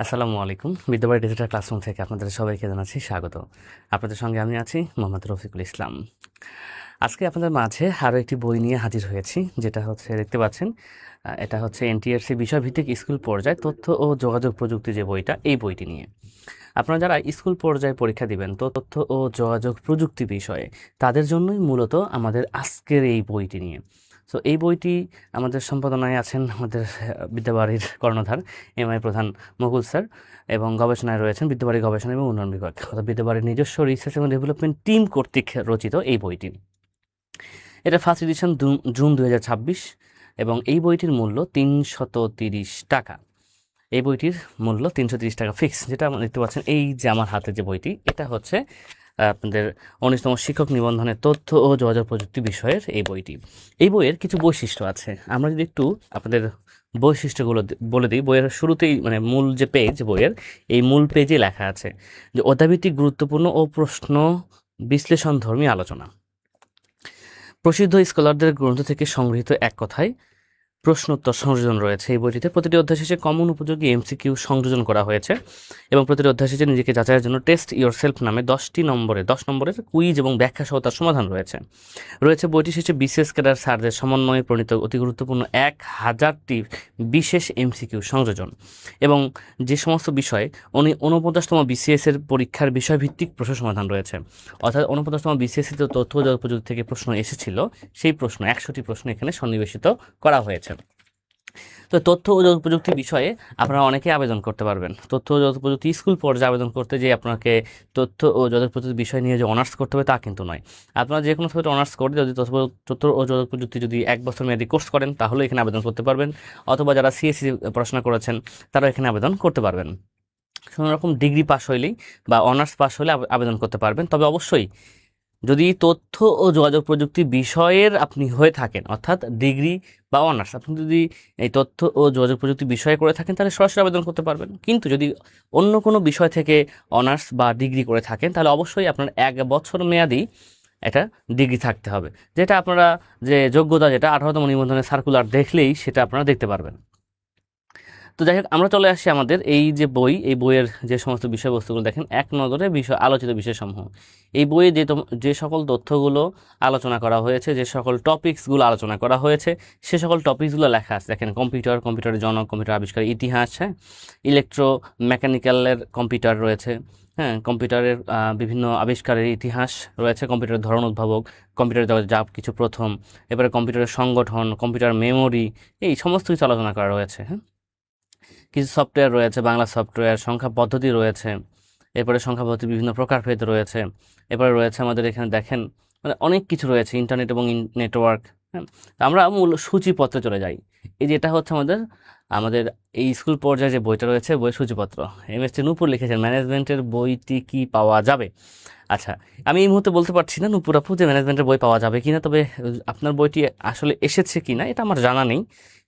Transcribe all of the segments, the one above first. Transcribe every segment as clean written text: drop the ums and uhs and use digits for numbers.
আসসালামু আলাইকুম। Bidyabari digital classroom থেকে আপনাদের সবাইকে জানাচ্ছি স্বাগত। আপনাদের সঙ্গে আমি আছি মোহাম্মদ রফিকুল ইসলাম। আজকে আপনাদের মাঝে আরও একটি বই নিয়ে হাজির হয়েছি, যেটা হচ্ছে দেখতে পাচ্ছেন, এটা হচ্ছে এনটিআরসি বিষয়ভিত্তিক স্কুল পর্যায়ে তথ্য ও যোগাযোগ প্রযুক্তি যে বইটা, এই বইটি নিয়ে আপনারা যারা স্কুল পর্যায়ে পরীক্ষা দিবেন তো তথ্য ও যোগাযোগ প্রযুক্তি বিষয়ে, তাদের জন্যই মূলত আমাদের আজকের এই বইটি নিয়ে। সো এই বইটি আমাদের সম্পাদনায় আছেন আমাদের বিদ্যাবাড়ির কর্ণধার এমআই প্রধান মুকুল স্যার, এবং গবেষণায় রয়েছেন বিদ্যাবাড়ি গবেষণা এবং উন্নয়ন বিভাগ অর্থাৎ বিদ্যাবাড়ির নিজস্ব রিসার্চ এবং ডেভেলপমেন্ট টিম কর্তৃক রচিত এই বইটি। এটা ফার্স্ট এডিশন জুন 2026 এবং এই বইটির মূল্য 330 টাকা। এই বইটির মূল্য 330 টাকা ফিক্স। যেটা দেখতে পাচ্ছেন এই যে আমার হাতে যে বইটি, এটা হচ্ছে আপনাদের 19তম শিক্ষক নিবন্ধনের তথ্য ও যোগাযোগ প্রযুক্তি বিষয়ের এই বইটি। এই বইয়ের কিছু বৈশিষ্ট্য আছে, আমরা যদি একটু আপনাদের বৈশিষ্ট্যগুলো বলে দিই। বইয়ের শুরুতেই মানে মূল যে পেজ বইয়ের, এই মূল পেজে লেখা আছে যে অধ্যাভিত্তিক গুরুত্বপূর্ণ ও প্রশ্ন বিশ্লেষণধর্মী আলোচনা, প্রসিদ্ধ স্কলারদের গ্রন্থ থেকে সংগৃহীত এক কথায় প্রশ্নোত্তর সংযোজন রয়েছে এই বইটিতে। প্রতিটি অধ্যায় শেষে কমন উপযোগী এমসিকিউ সংযোজন করা হয়েছে এবং প্রতিটি অধ্যায় শেষে নিজেকে যাচাইয়ের জন্য টেস্ট ইয়োর সেলফ নামে 10 নম্বরের কুইজ এবং ব্যাখ্যা সহ তার সমাধান রয়েছে বইটি শেষে বিসিএস ক্যাডার স্যারদের সমন্বয়ে প্রণীত অতি গুরুত্বপূর্ণ 1000টি বিশেষ এমসিকিউ সংযোজন, এবং যে সমস্ত বিষয়ে 49তম বিসিএস এর পরীক্ষার বিষয়ভিত্তিক প্রশ্ন সমাধান রয়েছে। অর্থাৎ 49তম বিসিএস তো তথ্য ও যোগাযোগ প্রযুক্তি থেকে প্রশ্ন এসেছিল, সেই প্রশ্ন 100টি প্রশ্ন এখানে সন্নিবেশিত করা হয়েছে। তো তথ্য ও যোগাযোগ প্রযুক্তি বিষয়ে আপনারা অনেকে আবেদন করতে পারবেন। তথ্য ও যোগাযোগ প্রযুক্তি স্কুল পর্যায়ে আবেদন করতে যে আপনাকে তথ্য ও যোগাযোগ প্রযুক্তি বিষয় নিয়ে যে অনার্স করতে হবে তা কিন্তু নয়। আপনারা যে কোনো সাবজেক্টে অনার্স করে যদি তথ্য ও যোগাযোগ প্রযুক্তি যদি 1 বছর মেয়াদী কোর্স করেন, তাহলে এখানে আবেদন করতে পারবেন। অথবা যারা সিএসসি পড়াশোনা করেছেন তারা এখানে আবেদন করতে পারবেন। কোনো রকম ডিগ্রি পাস হইলেই বা অনার্স পাস হলে আবেদন করতে পারবেন। তবে অবশ্যই যদি তথ্য ও যোগাযোগ প্রযুক্তি বিষয়ের আপনি হয়ে থাকেন, অর্থাৎ ডিগ্রি বা অনার্স আপনি যদি এই তথ্য ও যোগাযোগ প্রযুক্তি বিষয়ে করে থাকেন, তাহলে সরাসরি আবেদন করতে পারবেন। কিন্তু যদি অন্য কোনো বিষয় থেকে অনার্স বা ডিগ্রি করে থাকেন, তাহলে অবশ্যই আপনার 1 বছর মেয়াদি একটা ডিগ্রি থাকতে হবে, যেটা আপনারা যে যোগ্যতা, যেটা 18তম নিবন্ধনের সার্কুলার দেখলেই সেটা আপনারা দেখতে পারবেন। তো যাই হোক, আমরা চলে আসি আমাদের এই যে বই, এই বইয়ের যে সমস্ত বিষয়বস্তুগুলো দেখেন, এক নজরে আলোচিত বিষয়সমূহ। এই বইয়ে যে সকল তথ্যগুলো আলোচনা করা হয়েছে, যে সকল টপিকসগুলো আলোচনা করা হয়েছে, সে সকল টপিকসগুলো লেখা আছে। দেখেন, কম্পিউটারের জনক, কম্পিউটার আবিষ্কারের ইতিহাস, হ্যাঁ, ইলেকট্রোমেকানিক্যালের কম্পিউটার রয়েছে, হ্যাঁ, কম্পিউটারের বিভিন্ন আবিষ্কারের ইতিহাস রয়েছে, কম্পিউটারের ধরন উদ্ভাবক, কম্পিউটারের যা কিছু প্রথম, এবারে কম্পিউটারের সংগঠন, কম্পিউটার মেমোরি, এই সমস্ত কিছু আলোচনা করা রয়েছে। হ্যাঁ, কিছু সফটওয়্যার রয়েছে, বাংলা সফটওয়্যার, সংখ্যা পদ্ধতি রয়েছে, এরপরে সংখ্যা পদ্ধতির বিভিন্ন প্রকারভেদ রয়েছে, এরপরে রয়েছে আমাদের এখানে দেখেন মানে অনেক কিছু রয়েছে, ইন্টারনেট এবং নেটওয়ার্ক। হ্যাঁ, আমরা মূল সূচিপত্রে চলে যাই। এই যে এটা হচ্ছে আমাদের আমাদের এই স্কুল পর্যায়ে যে বইটা রয়েছে, বইয়ের সূচিপত্র। এমএসটি নূপুর লিখেছেন ম্যানেজমেন্টের বইটি কি পাওয়া যাবে। আচ্ছা, আমি এই মুহূর্তে বলতে পারছি না নূপুর আপু যে ম্যানেজমেন্টের বই পাওয়া যাবে কিনা, তবে আপনার বইটি আসলে এসেছে কিনা এটা আমার জানা নেই।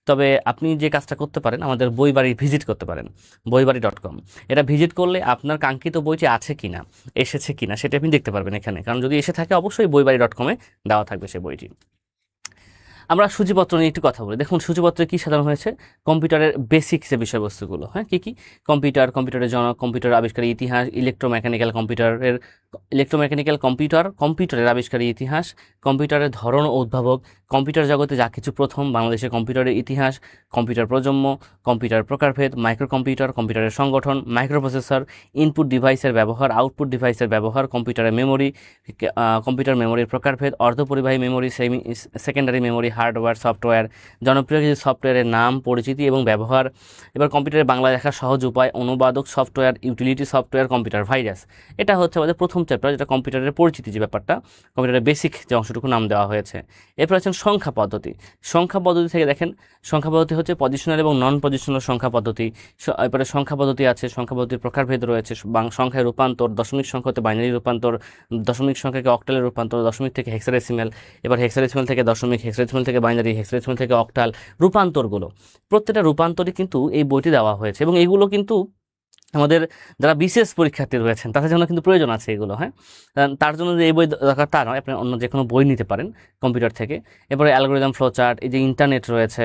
তবে আপনি যে কাজটা করতে পারেন, আমাদের বইবাড়ি ভিজিট করতে পারেন, বইবাড়ি.com। এটা ভিজিট করলে আপনার কাঙ্ক্ষিত বইটি আছে কিনা, এসেছে কিনা, সেটা আপনি দেখতে পারবেন এখানে। কারণ যদি এসে থাকে, অবশ্যই বইবাড়ি.com দেওয়া থাকবে সেই বইটি। আমরা সূচিপত্র নিয়ে একটু কথা বলি। দেখুন, সূচিপত্রে কী সাজানো হয়েছে, কম্পিউটারের বেসিক যে বিষয়বস্তুগুলো, হ্যাঁ, কী কম্পিউটারের জনক, কম্পিউটার আবিষ্কারের ইতিহাস, কম্পিউটারের আবিষ্কারের ইতিহাস, কম্পিউটারের ধরন ও উদ্ভাবক, কম্পিউটার জগতে যা কিছু প্রথম, বাংলাদেশের কম্পিউটারের ইতিহাস, কম্পিউটার প্রজন্ম, কম্পিউটার প্রকারভেদ, কম্পিউটারের সংগঠন, মাইক্রোপ্রসেসর, ইনপুট ডিভাইসের ব্যবহার, আউটপুট ডিভাইসের ব্যবহার, কম্পিউটারের মেমোরি, কম্পিউটার মেমোরির প্রকারভেদ, অর্ধপরিবাহী memory, secondary memory, hardware, software, জনপ্রিয় কিছু সফটওয়্যারের নাম, পরিচিতি এবং ব্যবহার। এবার কম্পিউটারে বাংলা লেখার সহজ উপায়, অনুবাদক software, utility software, computer virus. এটা হচ্ছে আমাদের প্রথম চ্যাপ্টার, যেটা কম্পিউটারের পরিচিতি, যে ব্যাপারটা কম্পিউটারের বেসিক যে অংশটুকু নাম দেওয়া হয়েছে। এরপর আছেন সংখ্যা পদ্ধতি। সংখ্যা পদ্ধতি থেকে দেখেন, সংখ্যা পদ্ধতি হচ্ছে পজিশনাল এবং নন পজিশনাল সংখ্যা পদ্ধতি। এরপরে সংখ্যা পদ্ধতি আছে, সংখ্যা পদ্ধতির প্রকারভেদ রয়েছে, সংখ্যায় রূপান্তর, দশমিক সংখ্যা হতে বাইনারি রূপান্তর, দশমিক সংখ্যাকে অক্টালে রূপান্তর, দশমিক থেকে হেক্সাডেসিমাল, এবার হেক্সাডেসিমাল থেকে দশমিক, হেক্সাডেসিমাল থেকে বাইনারি, হেক্সাডেসিমাল থেকে অক্টাল, রূপান্তরগুলো, প্রত্যেকটা রূপান্তরই কিন্তু এই বইটি দেওয়া হয়েছে। এবং এইগুলো কিন্তু আমাদের যারা বিশেষ পরীক্ষার্থী রয়েছেন তাদের জন্য কিন্তু প্রয়োজন আছে এগুলো। হ্যাঁ, তার জন্য যে এই বই দরকার তা নয়, আপনি অন্য যে কোনো বই নিতে পারেন কম্পিউটার থেকে। এরপরে অ্যালগোরিদম, ফ্লোচার্ট, এই যে ইন্টারনেট রয়েছে,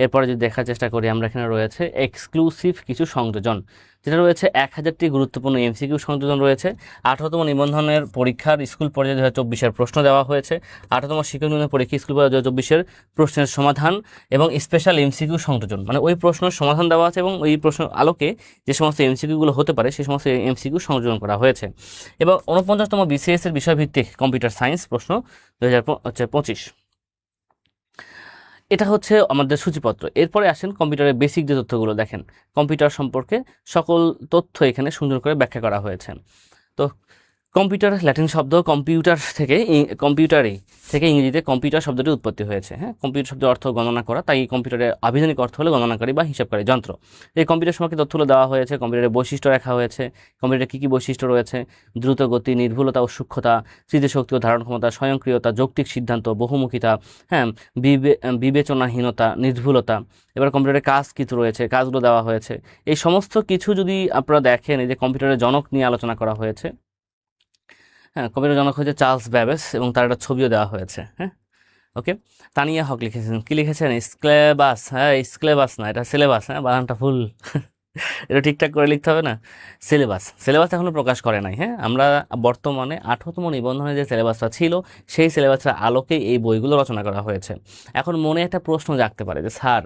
এরপরে যদি দেখার চেষ্টা করি আমরা, এখানে রয়েছে এক্সক্লুসিভ কিছু সংযোজন, যেটা রয়েছে 1000টি গুরুত্বপূর্ণ এমসিকিউ সংযোজন রয়েছে। 18তম নিবন্ধনের পরীক্ষার স্কুল পর্যায়ে 2024-এর প্রশ্ন দেওয়া হয়েছে। 18তম শিক্ষক নিবন্ধন পরীক্ষা স্কুল পর্যায়ে 2024-এর প্রশ্নের সমাধান এবং স্পেশাল এমসিকিউ সংযোজন, মানে ওই প্রশ্নের সমাধান দেওয়া আছে এবং ওই প্রশ্ন আলোকে যে সমস্ত এমসিকিউগুলো হতে পারে সেই সমস্ত এমসিকিউ সংযোজন করা হয়েছে। এবং 49তম বিসিএস এর বিষয়ভিত্তিক কম্পিউটার সায়েন্স প্রশ্ন 2025। এটা হচ্ছে আমাদের সূচিপত্র। এরপরে আসেন কম্পিউটারের বেসিক যে তথ্যগুলো, দেখেন কম্পিউটার সম্পর্কে সকল তথ্য এখানে সুন্দর করে ব্যাখ্যা করা হয়েছে। তো কম্পিউটার ল্যাটিন শব্দ কম্পিউটারে থেকে ইংরেজিতে কম্পিউটার শব্দটি উৎপত্তি হয়েছে। হ্যাঁ, কম্পিউটার শব্দের অর্থ গণনা করা, তাই কম্পিউটারের আবিধানিক অর্থ হলো গণনাকারী বা হিসাবকারী যন্ত্র। এই কম্পিউটার সম্পর্কে তথ্যগুলো দেওয়া হয়েছে, কম্পিউটারের বৈশিষ্ট্য রাখা হয়েছে, কম্পিউটারের কী কী বৈশিষ্ট্য রয়েছে: দ্রুত গতি, নির্ভুলতা ও সূক্ষ্মতা, স্মৃতিশক্তি ও ধারণ ক্ষমতা, স্বয়ংক্রিয়তা, যৌক্তিক সিদ্ধান্ত, বহুমুখিতা, হ্যাঁ, বিবেচনাহীনতা, নির্ভুলতা। এবার কম্পিউটারের কাজ কিছু রয়েছে, কাজগুলো দেওয়া হয়েছে। এই সমস্ত কিছু যদি আপনারা দেখেন, এই যে কম্পিউটারের জনক নিয়ে আলোচনা করা হয়েছে। হ্যাঁ, কম্পিউটার জনক হচ্ছে চার্লস ব্যাবেজ এবং তার একটা ছবিও দেওয়া হয়েছে। হ্যাঁ, ওকে। তানিয়া হক লিখেছেন, কি লিখেছেন? স্ক্লেবাস। হ্যাঁ, স্ক্লেবাস না, এটা সিলেবাস। হ্যাঁ, বানানটা ভুল। এটা ঠিকঠাক করে লিখতে হবে না, সিলেবাস এখনো প্রকাশ করে নাই। হ্যাঁ, আমরা বর্তমানে 18তম নিবন্ধনে যে সিলেবাসটা ছিল সেই সিলেবাসের আলোকে এই বইগুলো রচনা করা হয়েছে। এখন মনে একটা প্রশ্ন জাগতে পারে যে স্যার,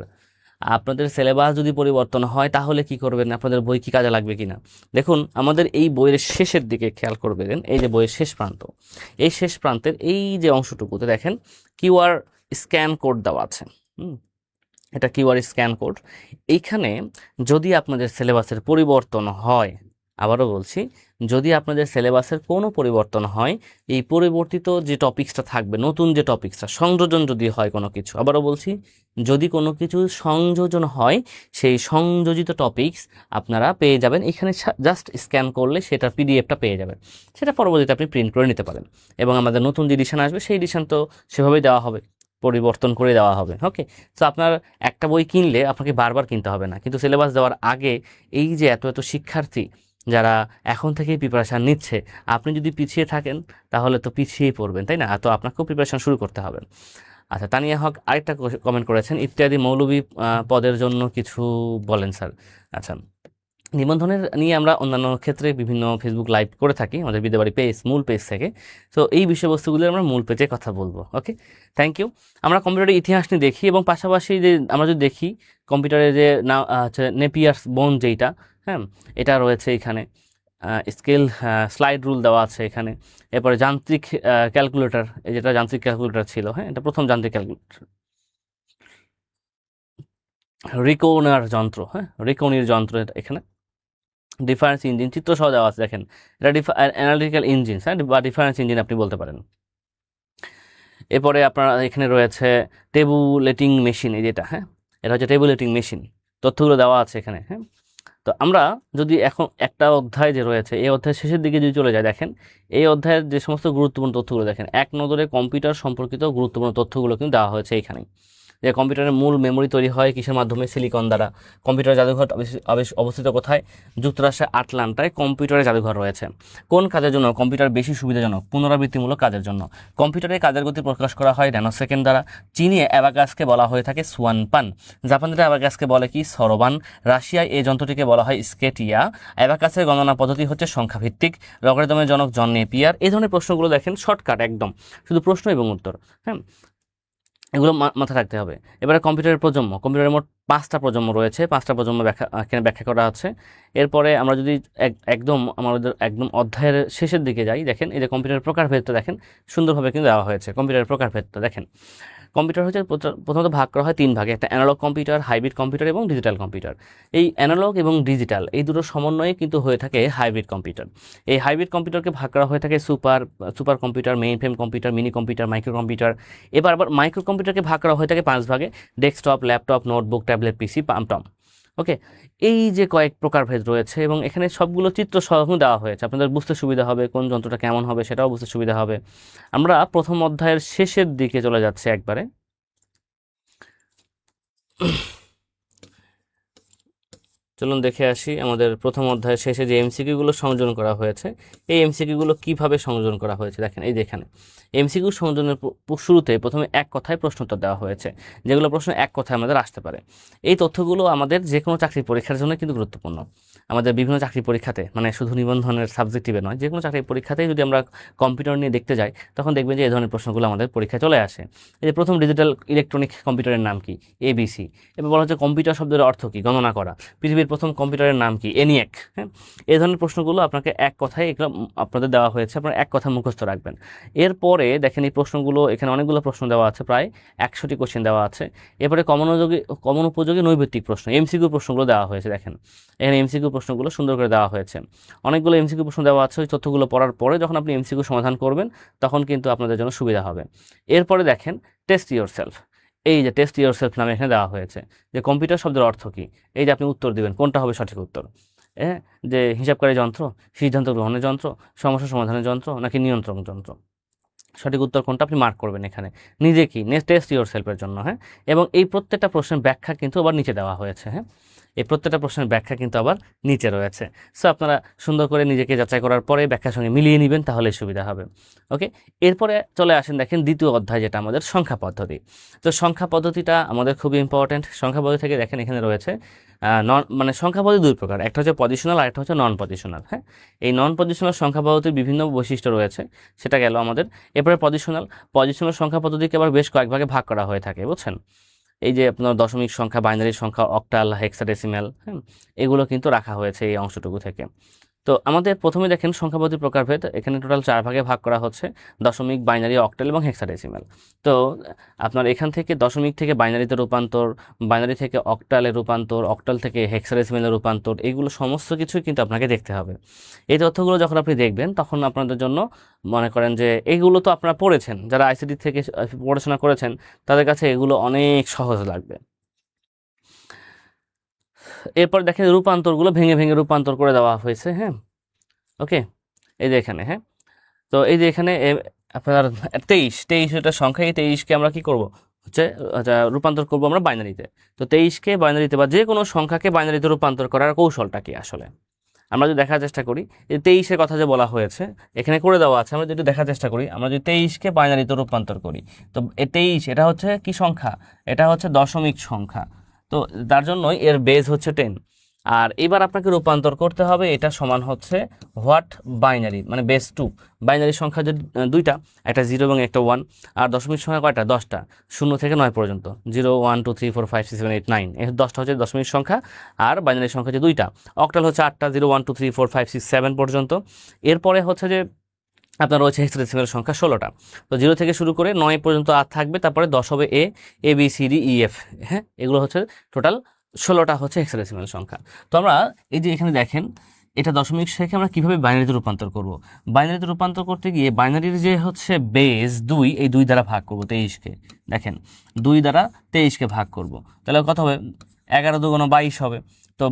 আপনাদের সিলেবাস যদি পরিবর্তন হয় তাহলে কি করবেন, আপনাদের বই কি কাজে লাগবে কিনা? দেখুন, আমাদের এই বইয়ের শেষের দিকে খেয়াল করবেন, এই যে বইয়ের শেষ প্রান্ত, এই শেষ প্রান্তের এই যে অংশটুকুতে দেখেন কিউআর স্ক্যান কোড দেওয়া আছে। এটা কিউআর স্ক্যান কোড। এইখানে যদি আপনাদের সিলেবাসের পরিবর্তন হয়, আবারও বলছি, যদি আপনাদের সিলেবাসের কোনো পরিবর্তন হয়, এই পরিবর্তিত যে টপিক্সটা থাকবে, নতুন যে টপিক্সটা, সংযোজন যদি হয় কোনো কিছু, আবারও বলছি, যদি কোনো কিছু সংযোজন হয়, সেই সংযোজিত টপিক্স আপনারা পেয়ে যাবেন এখানে। জাস্ট স্ক্যান করলে সেটার পিডিএফটা পেয়ে যাবেন, সেটা পরবর্তীতে আপনি প্রিন্ট করে নিতে পারেন। এবং আমাদের নতুন যে এডিশন আসবে সেই এডিশন তো সেভাবেই দেওয়া হবে, পরিবর্তন করে দেওয়া হবে। ওকে, তো আপনার একটা বই কিনলে আপনাকে বারবার কিনতে হবে না, কিন্তু সিলেবাস দেওয়ার আগে এই যে এত এত শিক্ষার্থী যারা এখন থেকেই প্রিপারেশান নিচ্ছে, আপনি যদি পিছিয়ে থাকেন তাহলে তো পিছিয়েই পড়বেন, তাই না? তো আপনাকেও প্রিপারেশান শুরু করতে হবে। আচ্ছা, তানিয়া হক আরেকটা কমেন্ট করেছেন, ইত্যাদি মৌলবী পদের জন্য কিছু বলেন স্যার। আচ্ছা, নিবন্ধনের নিয়ে আমরা অন্যান্য ক্ষেত্রে বিভিন্ন ফেসবুক লাইভ করে থাকি আমাদের বিদ্যাবাড়ি পেজ, মূল পেজ থেকে। তো এই বিষয়বস্তুগুলো আমরা মূল পেজে কথা বলবো। ওকে, থ্যাংক ইউ। আমরা কম্পিউটারের ইতিহাস নিয়ে দেখি এবং পাশাপাশি যে আমরা যদি দেখি কম্পিউটারে যে না হচ্ছে নেপিয়ার্স বোন যেটা, হ্যাঁ, এটা রয়েছে এখানে। স্কেল স্লাইড রুল দেওয়া আছে এখানে। এরপরে যান্ত্রিক ক্যালকুলেটর, এই যেটা যান্ত্রিক ক্যালকুলেটর ছিল, হ্যাঁ, এটা প্রথম যান্ত্রিক ক্যালকুলেটর। রিকোনার যন্ত্র, হ্যাঁ, রিকোনির যন্ত্র এখানে। ডিফারেন্স ইঞ্জিন চিত্র সহ দেওয়া আছে, দেখেন এটা অ্যানালিটিক্যাল ইঞ্জিন, হ্যাঁ, বা ডিফারেন্স ইঞ্জিন আপনি বলতে পারেন। এরপরে আপনার এখানে রয়েছে টেবুলেটিং মেশিন, এই যেটা, হ্যাঁ, এটা হচ্ছে টেবুলেটিং মেশিন, তথ্যগুলো দেওয়া আছে এখানে। হ্যাঁ, তো আমরা যদি এখন একটা অধ্যায় যে রয়েছে, এই অধ্যায়ের শেষের দিকে যদি চলে যায়, দেখেন এই অধ্যায়ের যে সমস্ত গুরুত্বপূর্ণ তথ্যগুলো দেখেন, এক নজরে কম্পিউটার সম্পর্কিত গুরুত্বপূর্ণ তথ্যগুলো কিন্তু দেওয়া হয়েছে এইখানেই। যে কম্পিউটারের মূল মেমোরি তৈরি হয় কিসের মাধ্যমে? সিলিকন দ্বারা। কম্পিউটার জাদুঘর অবস্থিত কোথায়? যুক্তরাষ্ট্রের আটলান্টায় কম্পিউটারের জাদুঘর রয়েছে। কোন কাজের জন্য কম্পিউটার বেশি সুবিধাজনক? পুনরাবৃত্তিমূলক কাজের জন্য। কম্পিউটারে কাজের গতি প্রকাশ করা হয় ন্যানোসেকেন্ড দ্বারা। চীনে অ্যাবাকাসকে বলা হয়ে থাকে সুয়ানপান। জাপানের অ্যাবাকাসকে বলে কি? সরোবান। রাশিয়ায় এই যন্ত্রটিকে বলা হয় স্কেটিয়া। অ্যাবাকাসের গণনা পদ্ধতি হচ্ছে সংখ্যাভিত্তিক। লগারিদমের জনক জন নেপিয়ার। এই ধরনের প্রশ্নগুলো দেখেন শর্টকাট একদম, শুধু প্রশ্ন এবং উত্তর। হ্যাঁ, এগুলো মাথায় রাখতে হবে। এবারে কম্পিউটারের প্রজন্ম, কম্পিউটারের মোট 5টা প্রজন্ম রয়েছে, 5টা প্রজন্ম এখানে ব্যাখ্যা করা আছে। এরপরে আমরা যদি একদম আমাদের একদম অধ্যায়ের শেষের দিকে যাই, দেখেন এই যে কম্পিউটারের প্রকারভেদটা দেখেন সুন্দরভাবে কিন্তু দেওয়া হয়েছে। কম্পিউটারের প্রকারভেদটা দেখেন, কম্পিউটার হচ্ছে প্রথমত ভাগ করা হয় 3 ভাগে, একটা অ্যানালগ কম্পিউটার, হাইব্রিড কম্পিউটার এবং ডিজিটাল কম্পিউটার। এই অ্যানালগ এবং ডিজিটাল এই দুটো সমন্বয়ে কিন্তু হয়ে থাকে হাইব্রিড কম্পিউটার। এই হাইব্রিড কম্পিউটারকে ভাগ করা হয়ে থাকে super computer, main frame computer, mini computer, micro computer. আবার মাইক্রো কম্পিউটারকে ভাগ করা হয়ে থাকে 5 ভাগে, ডেস্কটপ, ল্যাপটপ, নোটবুক, ট্যাবলেট, পিসি, পামটম। ওকে, এই যে কয়েক প্রকারভেদ রয়েছে এবং এখানে সবগুলো চিত্র সহ দেওয়া হয়েছে, আপনাদের বুঝতে সুবিধা হবে, কোন যন্ত্রটা কেমন হবে সেটাও বুঝতে সুবিধা হবে। আমরা প্রথম অধ্যায়ের শেষের দিকে চলে যাচ্ছে একবারে। চলুন দেখে আসি আমাদের প্রথম অধ্যায়ের শেষে যে এমসিকিউগুলো সংযোজন করা হয়েছে, এই এমসিকিউগুলো কিভাবে সংযোজন করা হয়েছে দেখেন। এই দেখেন এমসিকিউ সংযোজনের শুরুতে প্রথমে এক কথায় প্রশ্নোত্তর দেওয়া হয়েছে, যেগুলো প্রশ্ন এক কথায় আমাদের আসতে পারে। এই তথ্যগুলো আমাদের যে কোনো চাকরির পরীক্ষার জন্য কিন্তু গুরুত্বপূর্ণ। আমাদের বিভিন্ন চাকরি পরীক্ষাতে, মানে শুধু নিবন্ধনের সাবজেক্টিভে নয়, যে কোনো চাকরির পরীক্ষাতেই যদি আমরা কম্পিউটার নিয়ে দেখতে যাই, তখন দেখবেন যে এই ধরনের প্রশ্নগুলো আমাদের পরীক্ষায় চলে আসে। এই যে প্রথম ডিজিটাল ইলেকট্রনিক কম্পিউটারের নাম কি, এবিসি। এবার বলা হচ্ছে কম্পিউটার শব্দের অর্থ কি, গণনা করা। পৃথিবীর প্রথম কম্পিউটারের নাম কি, ENIAC। হ্যাঁ, এই ধরনের প্রশ্নগুলো আপনাকে এক কথায় এগুলো আপনাদের দেওয়া হয়েছে, আপনারা এক কথা মুখস্থ রাখবেন। এরপরে দেখেন এই প্রশ্নগুলো, এখানে অনেকগুলো প্রশ্ন দেওয়া আছে, প্রায় 100টি কোশ্চেন দেওয়া আছে। এরপরে কমন উপযোগী নৈর্ব্যক্তিক প্রশ্ন, এমসিকিউ প্রশ্নগুলো দেওয়া হয়েছে। দেখেন এখানে এমসিকিউ প্রশ্নগুলো সুন্দর করে দেওয়া হয়েছে। অনেকগুলো এমসিকিউ প্রশ্ন দেওয়া আছে, ওই তথ্যগুলো পড়ার পরে যখন আপনি এমসিকিউ সমাধান করবেন তখন কিন্তু আপনাদের জন্য সুবিধা হবে। এরপরে দেখেন টেস্ট ইয়োরসেলফ। এই যে টেস্ট ইয়োরসেলফ নামে এখানে দেওয়া হয়েছে যে কম্পিউটার শব্দের অর্থ কী, এই যে আপনি উত্তর দিবেন কোনটা হবে সঠিক উত্তর। হ্যাঁ, যে হিসাবকারী যন্ত্র, সিদ্ধান্ত গ্রহণের যন্ত্র, সমস্যা সমাধানের যন্ত্র, নাকি নিয়ন্ত্রণ যন্ত্র, সঠিক উত্তর কোনটা আপনি মার্ক করবেন এখানে নিজে কি টেস্ট ইয়োরসেলফের জন্য। হ্যাঁ, এবং এই প্রত্যেকটা প্রশ্নের ব্যাখ্যা কিন্তু আবার নিচে দেওয়া হয়েছে। হ্যাঁ, এই প্রত্যেকটা প্রশ্নের ব্যাখ্যা কিন্তু আবার নিচে রয়েছে। সো আপনারা সুন্দর করে নিজেকে যাচাই করার পরে ব্যাখ্যার সঙ্গে মিলিয়ে নেবেন, তাহলে সুবিধা হবে। ওকে, এরপরে চলে আসেন দেখেন দ্বিতীয় অধ্যায়, যেটা আমাদের সংখ্যা পদ্ধতি। তো সংখ্যা পদ্ধতিটা আমাদের খুবই ইম্পর্ট্যান্ট। সংখ্যা পদ্ধতি থেকে দেখেন এখানে রয়েছে মানে সংখ্যা পদ্ধতি দুই প্রকার, একটা হচ্ছে পজিশনাল আর একটা হচ্ছে নন পজিশনাল। হ্যাঁ, এই নন পজিশনাল সংখ্যা পদ্ধতির বিভিন্ন বৈশিষ্ট্য রয়েছে, সেটা গেল আমাদের। এরপরে পজিশনাল সংখ্যা পদ্ধতিকে আবার বেশ কয়েক ভাগে ভাগ করা হয়ে থাকে, বুঝছেন। এই যে আপনার দশমিক সংখ্যা, বাইনারি সংখ্যা, অক্টাল, হেক্সাডেসিমাল, হ্যাঁ, এগুলো কিন্তু রাখা হয়েছে এই অংশটুকু থেকে। তো আমাদের প্রথমে দেখেন সংখ্যাপদ্ধতির প্রকারভেদ, এখানে টোটাল 4 ভাগে ভাগ করা হচ্ছে, দশমিক, বাইনারি, অক্টাল এবং হেক্সাডেসিমাল। তো আপনার এখান থেকে দশমিক থেকে বাইনারিতে রূপান্তর, বাইনারি থেকে অক্টালে রূপান্তর, অক্টাল থেকে হেক্সাডেসিমালে রূপান্তর, এইগুলো সমস্ত কিছুই কিন্তু আপনাকে দেখতে হবে। এই তথ্যগুলো যখন আপনি দেখবেন তখন আপনাদের জন্য মনে করেন যে এইগুলো তো আপনারা পড়েছেন, যারা আইসিটি থেকে পড়াশোনা করেছেন তাদের কাছে এগুলো অনেক সহজ লাগবে। এরপর দেখেন রূপান্তরগুলো ভেঙে ভেঙে রূপান্তর করে দেওয়া হয়েছে। হ্যাঁ, ওকে, এই যে এখানে, হ্যাঁ, তো এই যে এখানে আপনার 23 এটা সংখ্যা, এই 23কে আমরা কি করব হচ্ছে রূপান্তর করব আমরা বাইনারিতে। তো 23কে বাইনারিতে বা যে কোনো সংখ্যাকে বাইনারিতে রূপান্তর করার কৌশলটা কি আসলে আমরা যদি দেখার চেষ্টা করি, যে 23-এর কথা যে বলা হয়েছে এখানে করে দেওয়া আছে, আমরা যদি দেখার চেষ্টা করি, আমরা যদি 23কে বাইনারিতে রূপান্তর করি, তো 23 এটা হচ্ছে কি সংখ্যা, এটা হচ্ছে দশমিক সংখ্যা। তো তার জন্যই এর বেজ হচ্ছে 10। আর এবার আপনাকে রূপান্তর করতে হবে, এটা সমান হচ্ছে হোয়াট বাইনারি, মানে বেস 2। বাইনারি সংখ্যা যদি দুইটা, একটা 0 এবং একটা 1। আর দশমিক সংখ্যা কয়টা, 10টা, 0 থেকে 9 পর্যন্ত, 0 1 2 3 4 5 6 7 8 9, এই 10টা হচ্ছে দশমিক সংখ্যা। আর বাইনারি সংখ্যা হচ্ছে দুইটা, অক্টাল হচ্ছে 8টা, 0 1 2 3 4 5 6 7 পর্যন্ত। এরপরে হচ্ছে যে আপনার রয়েছে হেক্সাডেসিমাল সংখ্যা 16টা। তো 0 থেকে শুরু করে 9 পর্যন্ত আর থাকবে, তারপরে 10 হবে A B C D E F. হ্যাঁ, এগুলো হচ্ছে টোটাল 16টা হচ্ছে হেক্সাডেসিমাল সংখ্যা। তো আমরা এই যে এখানে দেখেন এটা দশমিক থেকে আমরা কিভাবে বাইনারিতে রূপান্তর করব। বাইনারিতে রূপান্তর করতে গিয়ে বাইনারির যে হচ্ছে বেস 2, এই 2 দ্বারা ভাগ করব 23কে। দেখেন 2 দ্বারা 23কে ভাগ করব, তাহলে কত হবে, 11 2 22 হবে। তো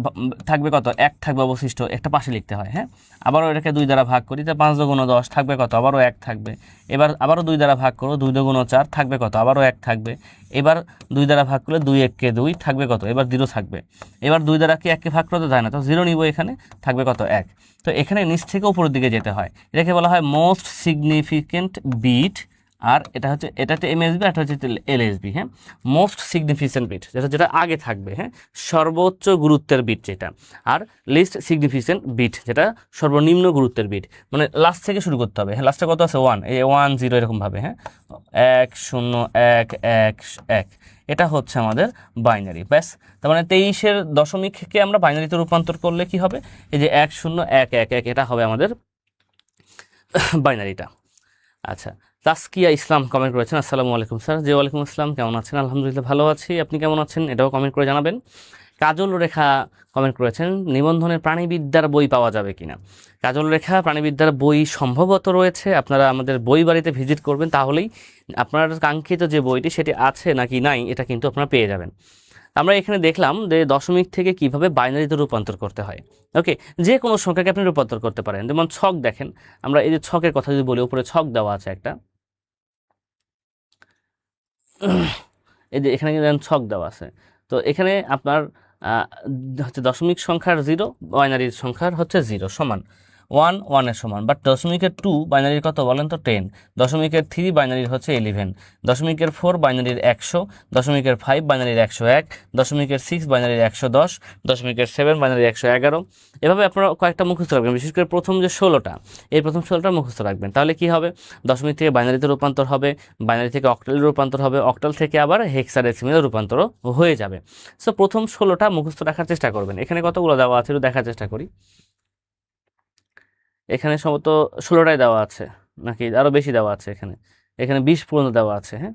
থাকবে কত, 1 থাকবে অবশিষ্ট, একটা পাশে লিখতে হয়। হ্যাঁ, আবারও এটাকে 2 দ্বারা ভাগ করি, তো 5 2 10 থাকবে কত, আবারও 1 থাকবে। এবার আবারও 2 দ্বারা ভাগ করো, 2 2 4 থাকবে কত, আবারও 1 থাকবে। এবার 2 দ্বারা ভাগ করলে 2 1 কে 2 থাকবে কত, এবার 0 থাকবে। এবার 2 দ্বারা কি 1কে ভাগ করতে যায় না, তো 0 নিব, এখানে থাকবে কত, 1। তো এখানে নিচ থেকে উপরের দিকে যেতে হয়, এটাকে বলা হয় মোস্ট সিগনিফিকেন্ট বিট। আর এটা হচ্ছে এমএসবি, এটা হচ্ছে এলএসবি। হ্যাঁ, মোস্ট সিগনিফিকেন্ট বিট যেটা আগে থাকবে, হ্যাঁ, সর্বোচ্চ গুরুত্বের বিট যেটা। আর লিস্ট সিগনিফিকেন্ট বিট যেটা সর্বনিম্ন গুরুত্বের বিট, মানে লাস্ট থেকে শুরু করতে হবে। হ্যাঁ, লাস্টে কত আছে, 1, এই 1 0 এরকমভাবে। হ্যাঁ, 1 0 1 1 1, এটা হচ্ছে আমাদের বাইনারি। ব্যাস, তার মানে 23-এর দশমিককে আমরা বাইনারিতে রূপান্তর করলে কি হবে, এই যে 1 0 1 1 1, এটা হবে আমাদের বাইনারিটা। আচ্ছা, তাসকিয়া ইসলাম কমেন্ট করেছেন, আসসালামু আলাইকুম স্যার। জি ওয়ালাইকুম আসসালাম, কেমন আছেন? আলহামদুলিল্লাহ ভালো আছি, আপনি কেমন আছেন এটাও কমেন্ট করে জানাবেন। কাজল রেখা কমেন্ট করেছেন, নিবন্ধনের প্রাণীবিদ্যার বই পাওয়া যাবে কিনা। কাজল রেখা প্রাণীবিদ্যার বই সম্ভবত রয়েছে, আপনারা আমাদের বই বাড়িতে ভিজিট করবেন, তাহলেই আপনার কাঙ্ক্ষিত যে বইটি সেটি আছে নাকি নাই এটা কিন্তু আপনারা পেয়ে যাবেন। আমরা এখানে দেখলাম যে দশমিক থেকে কিভাবে বাইনারিতে রূপান্তর করতে হয়। ওকে, যে কোনো সংখ্যাকে আপনি রূপান্তর করতে পারেন, যেমন ছক দেখেন, আমরা এই যে ছকের কথা যদি বলি, উপরে ছক দেওয়া আছে একটা, এই যে এখানে কিন্তু ছক দেওয়া আছে। তো এখানে আপনার আহ, হচ্ছে দশমিক সংখ্যার 0, বাইনারির সংখ্যার হচ্ছে 0 সমান 1 1 এর সমান, বাট দশমিকের 2 বাইনারির কত বলেন তো 10, দশমিকের 3 বাইনারির হচ্ছে 11, দশমিকের 4 বাইনারির 100, দশমিকের 5 বাইনারির 101, দশমিকের 6 বাইনারির 110, দশমিকের 7 বাইনারির 111। এভাবে আপনারা কয়েকটা মুখস্থ রাখবেন, বিশেষ করে প্রথম যে 16টা, এই প্রথম 16টা মুখস্থ রাখবেন। তাহলে কি হবে, দশমিক থেকে বাইনারিতে রূপান্তর হবে, বাইনারি থেকে অক্টালে রূপান্তর হবে, অক্টাল থেকে আবার হেক্সাডেসিমেলে রূপান্তর হয়ে যাবে। সো প্রথম 16টা মুখস্থ রাখার চেষ্টা করবেন। এখানে কতগুলো দেওয়া আছে একটু দেখার চেষ্টা করি। এখানে সম্ভবত 16টাই দেওয়া আছে, নাকি আরও বেশি দেওয়া আছে? এখানে এখানে 20 পর্যন্ত দেওয়া আছে। হ্যাঁ,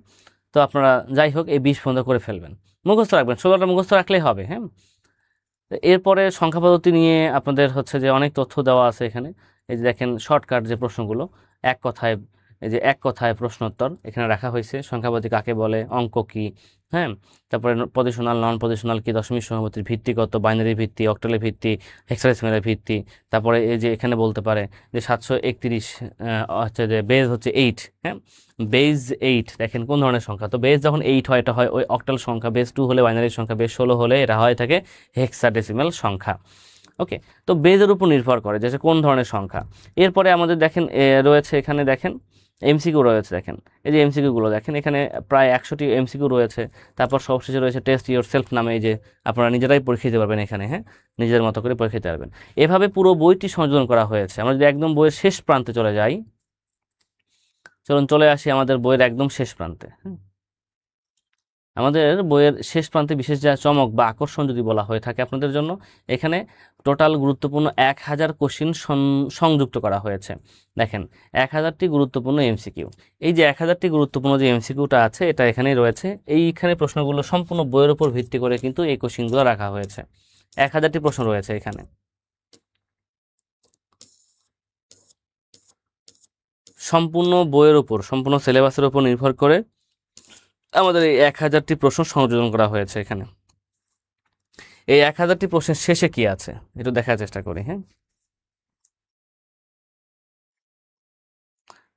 তো আপনারা যাই হোক এই 20 পর্যন্ত করে ফেলবেন, মুখস্থ রাখবেন, 16টা মুখস্থ রাখলেই হবে। হ্যাঁ, এরপরে সংখ্যা পদ্ধতি নিয়ে আপনাদের হচ্ছে যে অনেক তথ্য দেওয়া আছে এখানে। এই যে দেখেন শর্টকাট যে প্রশ্নগুলো, এক কথায়, এই যে এক কথায় প্রশ্নোত্তর এখানে রাখা হয়েছে। সংখ্যা পদ্ধতি কাকে বলে, অঙ্ক কি, হ্যাঁ, তারপরে পজিশনাল নন পজিশনাল কি, দশমিক সহমতির ভিত্তি কত, বাইনারি ভিত্তি, অক্টালের ভিত্তি, হেক্সাডেসিমেলের ভিত্তি। তারপরে এই যে এখানে বলতে পারে যে 731 হচ্ছে যে বেজ হচ্ছে 8। হ্যাঁ, বেজ 8 দেখেন কোন ধরনের সংখ্যা, তো বেজ যখন 8 হয় এটা হয় ওই অক্টাল সংখ্যা, বেজ 2 হলে বাইনারি সংখ্যা, বেজ 16 হলে এটা হয় থাকে হেক্সাডেসিমেল সংখ্যা। ওকে, তো বেজের উপর নির্ভর করে যে কোন ধরনের সংখ্যা। এরপরে আমাদের দেখেন রয়েছে এখানে দেখেন এমসিকিউ রয়েছে। দেখেন এই যে এমসিকিউগুলো দেখেন, এখানে প্রায় 100টি এমসিকিউ রয়েছে। তারপর সবশেষে রয়েছে টেস্ট ইওর সেলফ নামে, এই যে আপনারা নিজেরাই পরীক্ষা দিতে পারবেন এখানে। হ্যাঁ, নিজেদের মতো করে পরীক্ষা দিতে পারবেন। এভাবে পুরো বইটি সংযোজন করা হয়েছে। আমরা যদি একদম বইয়ের শেষ প্রান্তে চলে যাই, চলুন চলে আসি আমাদের বইয়ের একদম শেষ প্রান্তে। আমাদের বইয়ের শেষ প্রান্তে বিশেষ যা চমক বা আকর্ষণ যদি বলা হয়ে থাকে আপনাদের জন্য, এখানে টোটাল গুরুত্বপূর্ণ 1000 কোশ্চিন সংযুক্ত করা হয়েছে। দেখেন 1000টি গুরুত্বপূর্ণ এমসিকিউ, এই যে 1000টি গুরুত্বপূর্ণ যে এমসিকিউটা আছে এটা এখানেই রয়েছে। এইখানে প্রশ্নগুলো সম্পূর্ণ বইয়ের উপর ভিত্তি করে কিন্তু এই কোশ্চিনগুলো রাখা হয়েছে। 1000টি প্রশ্ন রয়েছে এখানে, সম্পূর্ণ বইয়ের উপর, সম্পূর্ণ সিলেবাসের উপর নির্ভর করে আমাদের এই 1000টি প্রশ্ন সংযোজন করা হয়েছে এখানে। এই 1000টি প্রশ্নের শেষে কি আছে একটু দেখার চেষ্টা করি। হ্যাঁ,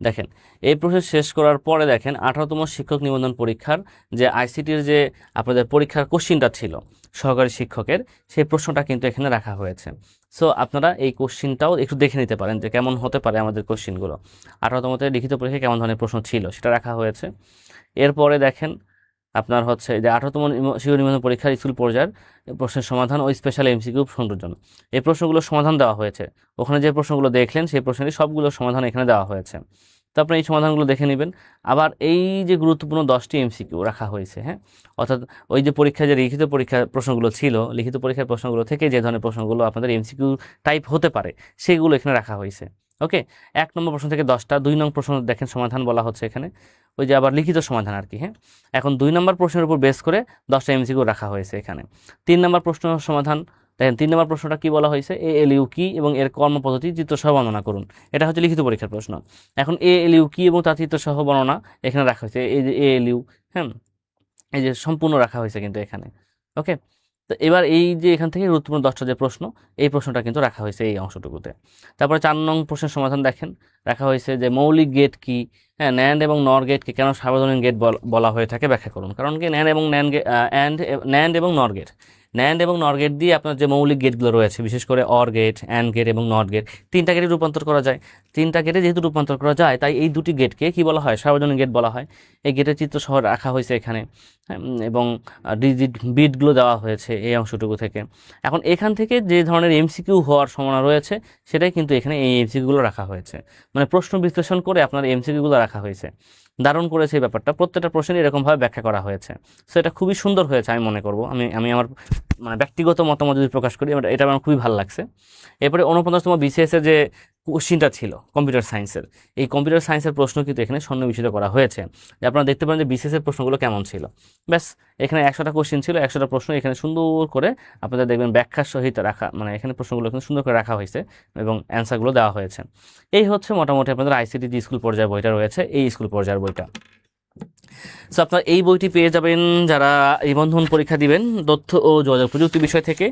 দেখেন এই প্রসেস শেষ করার পরে দেখেন 18তম শিক্ষক নিবন্ধন পরীক্ষার যে আইসিটির যে আপনাদের পরীক্ষার কোশ্চিনটা ছিল সহকারী শিক্ষকের, সেই প্রশ্নটা কিন্তু এখানে রাখা হয়েছে। সো আপনারা এই কোশ্চিনটাও একটু দেখে নিতে পারেন যে কেমন হতে পারে আমাদের কোশ্চিনগুলো। 18তমতে লিখিত পরীক্ষায় কেমন ধরনের প্রশ্ন ছিল সেটা রাখা হয়েছে। এরপরে দেখেন আপনার হচ্ছে যে 18তম শিক্ষক নিবন্ধন পরীক্ষার স্কুল পর্যায়ের প্রশ্নের সমাধান ও স্পেশাল এমসিকিউ সংযোজন, এই প্রশ্নগুলোর সমাধান দেওয়া হয়েছে। ওখানে যে প্রশ্নগুলো দেখলেন সেই প্রশ্নের সবগুলোর সমাধান এখানে দেওয়া হয়েছে। তো আপনি এই সমাধানগুলো দেখে নেবেন। আবার এই যে গুরুত্বপূর্ণ 10টি এমসিকিউ রাখা হয়েছে, হ্যাঁ, অর্থাৎ ওই যে পরীক্ষায় যে লিখিত পরীক্ষার প্রশ্নগুলো ছিল, লিখিত পরীক্ষার প্রশ্নগুলো থেকে যে ধরনের প্রশ্নগুলো আপনাদের এমসিকিউ টাইপ হতে পারে সেগুলো এখানে রাখা হয়েছে। ওকে, 1 নম্বর প্রশ্ন থেকে 10টা, 2 নম্বর প্রশ্ন দেখেন সমাধান বলা হচ্ছে এখানে, ওই যে আবার লিখিত সমাধান আর কি। হ্যাঁ, এখন 2 নম্বর প্রশ্নের উপর বেস করে 10টা এমসিকিউ রাখা হয়েছে এখানে। 3 নম্বর প্রশ্ন সমাধান দেখেন, 3 নম্বর প্রশ্নটা কি বলা হয়েছে, এএলইউ কি এবং এর কর্মপদ্ধতি চিত্রসহ বর্ণনা করুন। এটা হচ্ছে লিখিত পরীক্ষার প্রশ্ন। এখন এএলইউ কি এবং তার চিত্রসহ বর্ণনা এখানে রাখা হয়েছে। এই যে এএলইউ, হ্যাঁ, এই যে সম্পূর্ণ রাখা হয়েছে কিন্তু এখানে। ওকে, তো এবার এই যে এখান থেকে গুরুত্বপূর্ণ 10টা যে প্রশ্ন, এই প্রশ্নটা কিন্তু রাখা হয়েছে এই অংশটুকুতে। তারপরে 4 নং প্রশ্নের সমাধান দেখেন রাখা হয়েছে যে মৌলিক গেট কি, হ্যাঁ, ন্যান্ড এবং নর গেটকে কেন সার্বজনীন গেট বলা হয়ে থাকে ব্যাখ্যা করুন। কারণ কি ন্যান্ড এবং ন্যান্ড এবং নর গেট, ন্যান্ড এবং নর গেট দিয়ে আপনার যে মৌলিক গেটগুলো রয়েছে, বিশেষ করে অর গেট, অ্যান্ড গেট এবং নট গেট, 3টা গেটে রূপান্তর করা যায়। 3টা গেটে যেহেতু রূপান্তর করা যায় তাই এই দুটি গেটকে কি বলা হয়, সার্বজনীন গেট বলা হয়। এই গেটের চিত্র সহ রাখা হয়েছে এখানে, হ্যাঁ, এবং ডিজিট বিটগুলো দেওয়া হয়েছে এই অংশটুকু থেকে। এখন এখান থেকে যে ধরনের এমসিকিউ হওয়ার সম্ভাবনা রয়েছে সেটাই কিন্তু এখানে এই এমসিকিউগুলো রাখা হয়েছে, মানে প্রশ্ন বিশ্লেষণ করে আপনার এমসিকিউগুলো রাখা হয়েছে। দারুণ করেছে এই ব্যাপারটা, প্রত্যেকটা প্রশ্নে এরকমভাবে ব্যাখ্যা করা হয়েছে। সো এটা খুবই সুন্দর হয়েছে আমি মনে করব। আমি আমার মানে ব্যক্তিগত মতামত যদি প্রকাশ করি, এটা আমার খুবই ভালো লাগছে। এরপরে 49তম বিসিএস এর যে কোশ্চিনটা ছিল কম্পিউটার সায়েন্সের, এই কম্পিউটার সায়েন্সের প্রশ্ন কিন্তু এখানে সন্নিবেশিত করা হয়েছে। যে আপনারা দেখতে পারেন যে বিসিএস এর প্রশ্নগুলো কেমন ছিল। ব্যাস, এখানে 100টা কোশ্চিন ছিল, 100টা প্রশ্ন এখানে সুন্দর করে আপনাদের দেখবেন ব্যাখ্যার সহিত রাখা, মানে এখানে প্রশ্নগুলো এখানে সুন্দর করে রাখা হয়েছে এবং অ্যান্সারগুলো দেওয়া হয়েছে। এই হচ্ছে মোটামুটি আপনাদের আইসিটি যে স্কুল পর্যায়ের বইটা রয়েছে, এই স্কুল পর্যায়ের বইটা। সো আপনারা এই বইটি পেয়ে যাবেন যারা নিবন্ধন পরীক্ষা দিবেন তথ্য ও যোগাযোগ প্রযুক্তি বিষয় থেকে।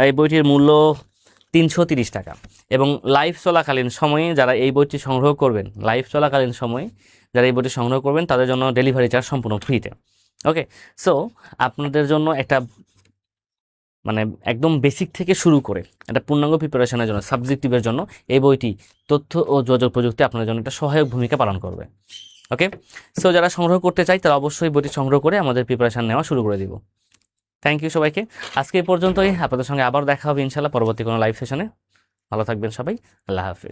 এই বইটির মূল্য 330 টাকা, এবং লাইভ চলাকালীন সময়ে যারা এই বইটি সংগ্রহ করবেন, লাইভ চলাকালীন সময়ে যারা এই বইটি সংগ্রহ করবেন তাদের জন্য ডেলিভারি চার্জ সম্পূর্ণ ফ্রিতে। ওকে, সো আপনাদের জন্য একটা মানে একদম বেসিক থেকে শুরু করে একটা পূর্ণাঙ্গ প্রিপারেশনের জন্য সাবজেক্টিভের জন্য এই বইটি তথ্য ও যোগাযোগ প্রযুক্তি আপনাদের জন্য একটা সহায়ক ভূমিকা পালন করবে। ওকে, সো যারা সংগ্রহ করতে চাই তারা অবশ্যই বইটি সংগ্রহ করে আমাদের প্রিপারেশন নেওয়া শুরু করে দিব। থ্যাংক ইউ সবাইকে। আজকে এই পর্যন্তই, আপনাদের সঙ্গে আবার দেখা হবে ইনশাল্লাহ পরবর্তী কোনো লাইভ সেশনে। ভালো থাকবেন সবাই, আল্লাহ হাফিজ।